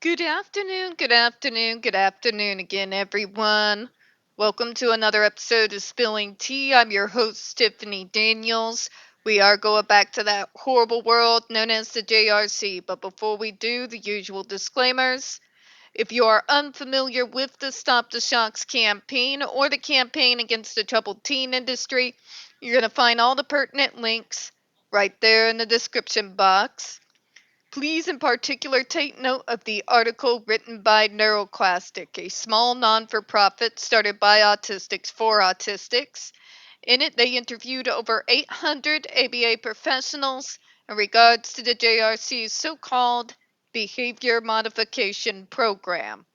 Good afternoon, good afternoon, good afternoon again, everyone. Welcome to another episode of Spilling Tea. I'm your host, Tiffany Daniels. We are going back to that horrible world known as the JRC, but before we do, the usual disclaimers. If you are unfamiliar with the Stop the Shocks campaign or the campaign against the troubled teen industry, you're going to find all the pertinent links right there in the description box. Please, in particular, take note of the article written by NeuroClastic, a small non-for-profit started by autistics for autistics. In it, they interviewed over 800 ABA professionals in regards to the JRC's so-called Behavior Modification Program.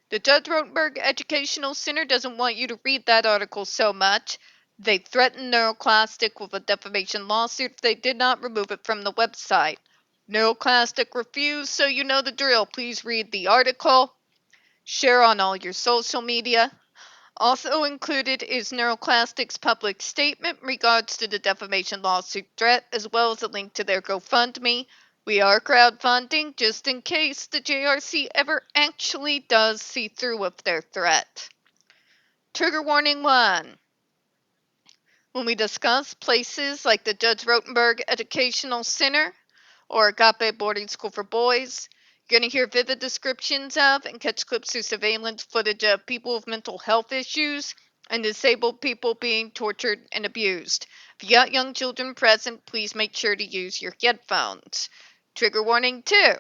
The Judge Rotenberg Educational Center doesn't want you to read that article so much. They threatened NeuroClastic with a defamation lawsuit if they did not remove it from the website. NeuroClastic refused, so you know the drill. Please read the article. Share on all your social media. Also included is NeuroClastic's public statement in regards to the defamation lawsuit threat, as well as a link to their GoFundMe. We are crowdfunding just in case the JRC ever actually does see through with their threat. Trigger warning 1. When we discuss places like the Judge Rotenberg Educational Center or Agape Boarding School for Boys, you're going to hear vivid descriptions of and catch clips through surveillance footage of people with mental health issues and disabled people being tortured and abused. If you got young children present, please make sure to use your headphones. Trigger warning 2.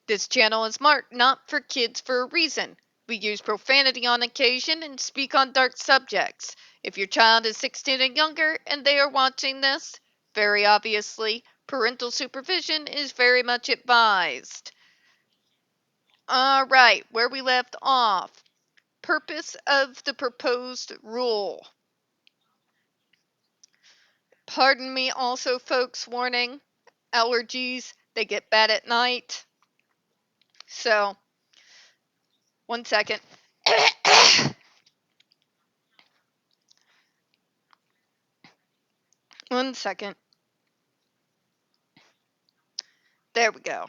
This channel is marked not for kids for a reason. We use profanity on occasion and speak on dark subjects. If your child is 16 and younger and they are watching this, very obviously, parental supervision is very much advised. Alright, where we left off. Purpose of the proposed rule. Pardon me also, folks, warning. Allergies, they get bad at night. So, 1 second. 1 second. There we go.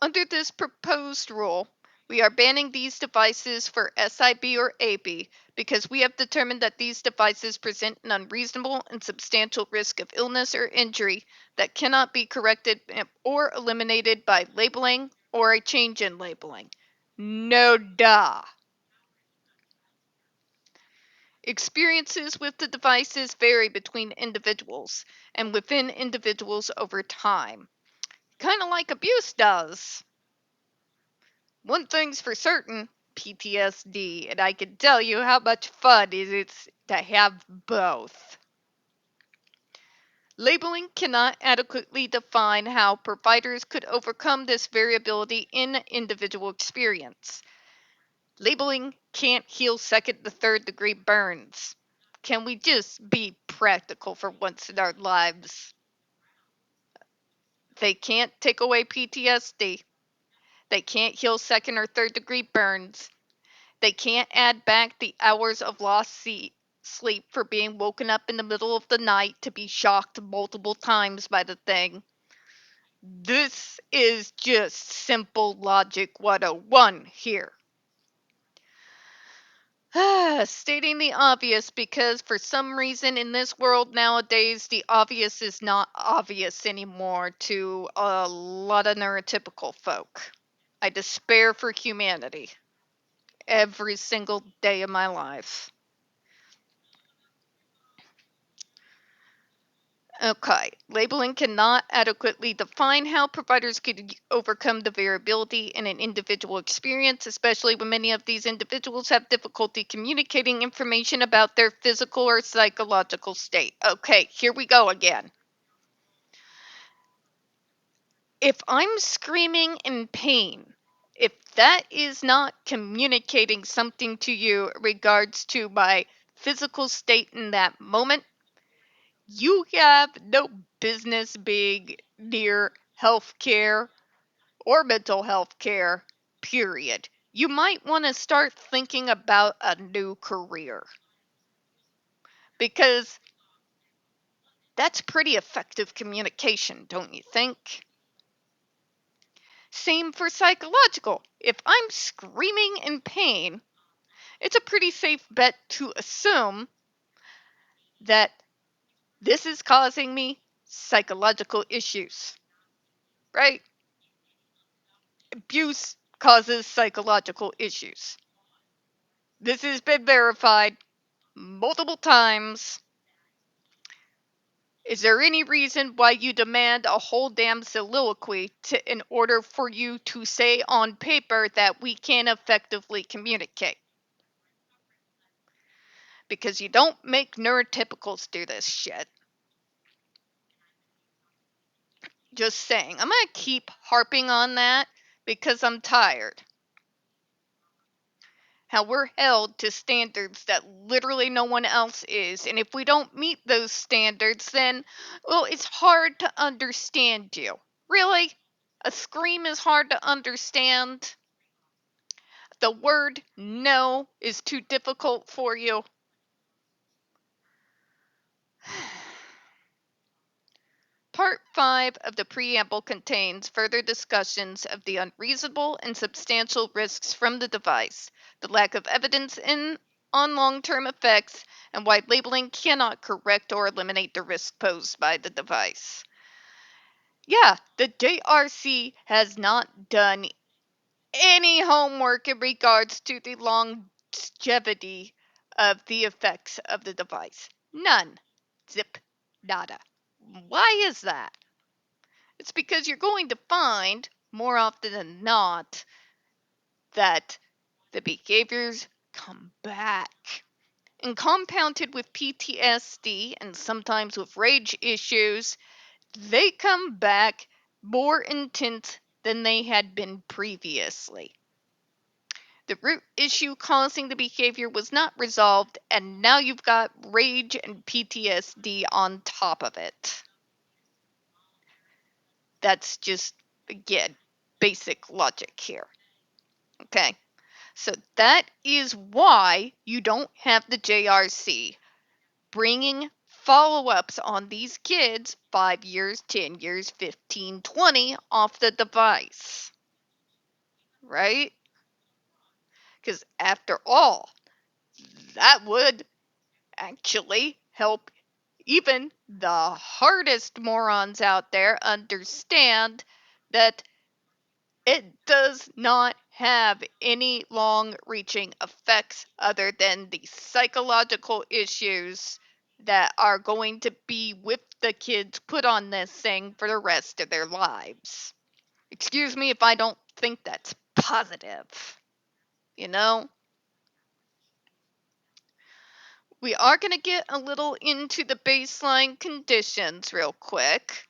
Under this proposed rule, we are banning these devices for SIB or AB because we have determined that these devices present an unreasonable and substantial risk of illness or injury that cannot be corrected or eliminated by labeling or a change in labeling. No duh. Experiences with the devices vary between individuals and within individuals over time, kind of like abuse does. One thing's for certain, PTSD, and I can tell you how much fun it is to have both. Labeling cannot adequately define how providers could overcome this variability in individual experience. Labeling can't heal second to third degree burns. Can we just be practical for once in our lives? They can't take away PTSD. They can't heal second or third degree burns. They can't add back the hours of lost sleep for being woken up in the middle of the night to be shocked multiple times by the thing. This is just simple logic 101 here. Stating the obvious because for some reason in this world nowadays, the obvious is not obvious anymore to a lot of neurotypical folk. I despair for humanity every single day of my life. Okay, labeling cannot adequately define how providers could overcome the variability in an individual experience, especially when many of these individuals have difficulty communicating information about their physical or psychological state. Okay, here we go again. If I'm screaming in pain, if that is not communicating something to you in regards to my physical state in that moment, you have no business being near healthcare or mental health care, period. You might want to start thinking about a new career because that's pretty effective communication, don't you think? same for psychological. If I'm screaming in pain, it's a pretty safe bet to assume that this is causing me psychological issues, right? Abuse causes psychological issues. This has been verified multiple times. Is there any reason why you demand a whole damn soliloquy in order for you to say on paper that we can effectively communicate? Because you don't make neurotypicals do this shit. Just saying. I'm going to keep harping on that because I'm tired. How we're held to standards that literally no one else is. And if we don't meet those standards, then, well, it's hard to understand you. Really? A scream is hard to understand? The word no is too difficult for you? Part 5 of the preamble contains further discussions of the unreasonable and substantial risks from the device, the lack of evidence on long-term effects, and why labeling cannot correct or eliminate the risk posed by the device. Yeah, the JRC has not done any homework in regards to the longevity of the effects of the device. None. Zip. Nada. Why is that? It's because you're going to find, more often than not, that the behaviors come back. And compounded with PTSD and sometimes with rage issues, they come back more intense than they had been previously. The root issue causing the behavior was not resolved, and now you've got rage and PTSD on top of it. That's just, again, basic logic here. Okay, so that is why you don't have the JRC bringing follow-ups on these kids 5 years, 10 years, 15, 20 off the device. Right? Because after all, that would actually help even the hardest morons out there understand that it does not have any long-reaching effects other than the psychological issues that are going to be with the kids put on this thing for the rest of their lives. Excuse me if I don't think that's positive. You know? We are going to get a little into the baseline conditions real quick.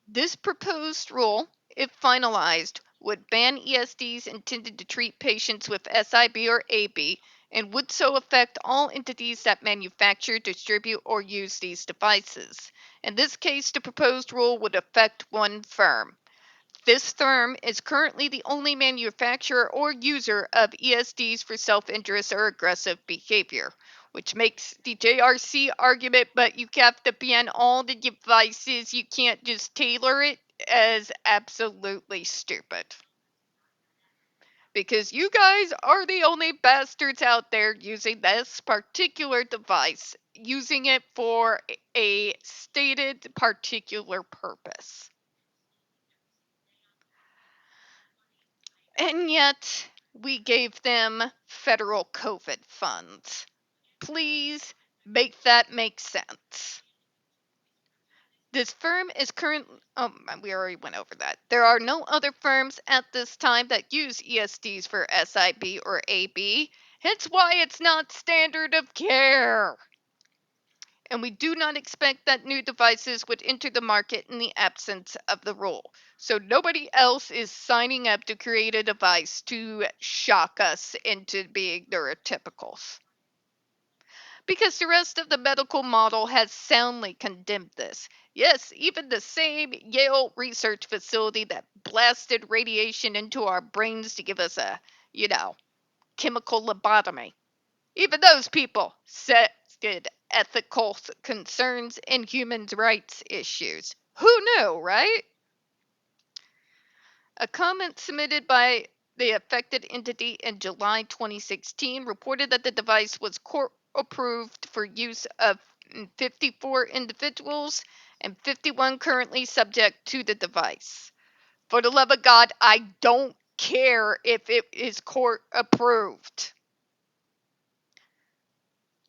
This proposed rule, if finalized, would ban ESDs intended to treat patients with SIB or AB and would so affect all entities that manufacture, distribute, or use these devices. In this case, the proposed rule would affect one firm. This firm is currently the only manufacturer or user of ESDs for self-injurious or aggressive behavior, which makes the JRC argument, but you have to ban all the devices, you can't just tailor it, as absolutely stupid. Because you guys are the only bastards out there using this particular device, using it for a stated particular purpose. And yet, we gave them federal COVID funds. Please make that make sense. This firm is currently, we already went over that. There are no other firms at this time that use ESDs for SIB or AB, hence why it's not standard of care. And we do not expect that new devices would enter the market in the absence of the rule. So nobody else is signing up to create a device to shock us into being neurotypicals. Because the rest of the medical model has soundly condemned this. Yes, even the same Yale research facility that blasted radiation into our brains to give us a, chemical lobotomy. Even those people cited ethical concerns and human rights issues. Who knew, right? A comment submitted by the affected entity in July 2016 reported that the device was court approved for use of 54 individuals and 51 currently subject to the device. For the love of God, I don't care if it is court approved.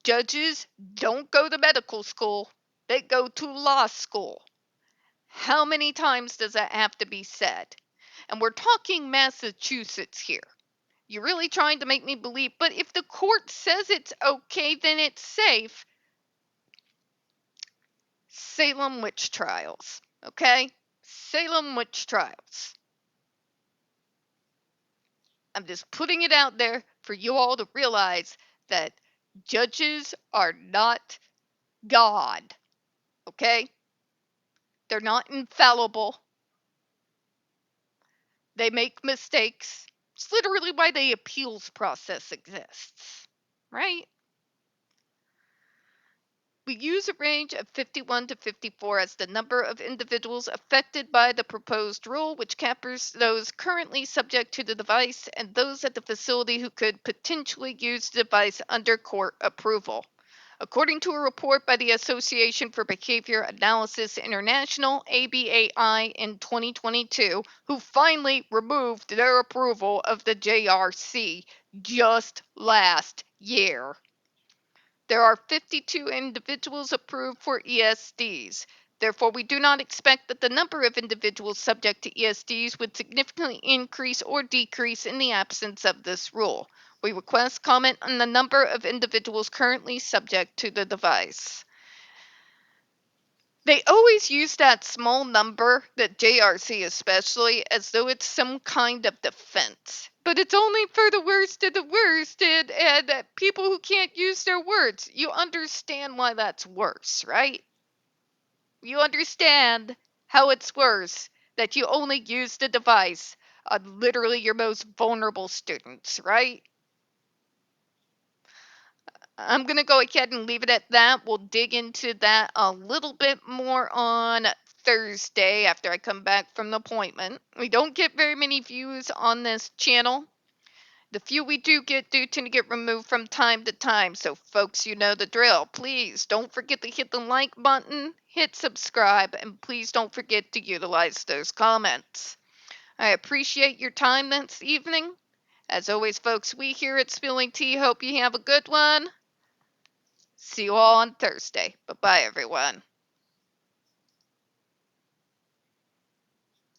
Judges don't go to medical school, they go to law school. How many times does that have to be said? And we're talking Massachusetts here. You're really trying to make me believe, but if the court says it's okay, then it's safe. Salem witch trials, okay? Salem witch trials. I'm just putting it out there for you all to realize that judges are not God, okay? They're not infallible. They make mistakes. It's literally why the appeals process exists, right? We use a range of 51 to 54 as the number of individuals affected by the proposed rule, which captures those currently subject to the device and those at the facility who could potentially use the device under court approval. According to a report by the Association for Behavior Analysis International, ABAI, in 2022, who finally removed their approval of the JRC just last year. There are 52 individuals approved for ESDs. Therefore, we do not expect that the number of individuals subject to ESDs would significantly increase or decrease in the absence of this rule. We request comment on the number of individuals currently subject to the device. They always use that small number, that JRC especially, as though it's some kind of defense. But it's only for the worst of the worst and people who can't use their words. You understand why that's worse, right? You understand how it's worse that you only use the device on literally your most vulnerable students, right? I'm going to go ahead and leave it at that. We'll dig into that a little bit more on Thursday after I come back from the appointment. We don't get very many views on this channel. The few we do get do tend to get removed from time to time. So, folks, you know the drill. Please don't forget to hit the like button, hit subscribe, and please don't forget to utilize those comments. I appreciate your time this evening. As always, folks, we here at Spilling Tea hope you have a good one. See you all on Thursday. Bye-bye, everyone.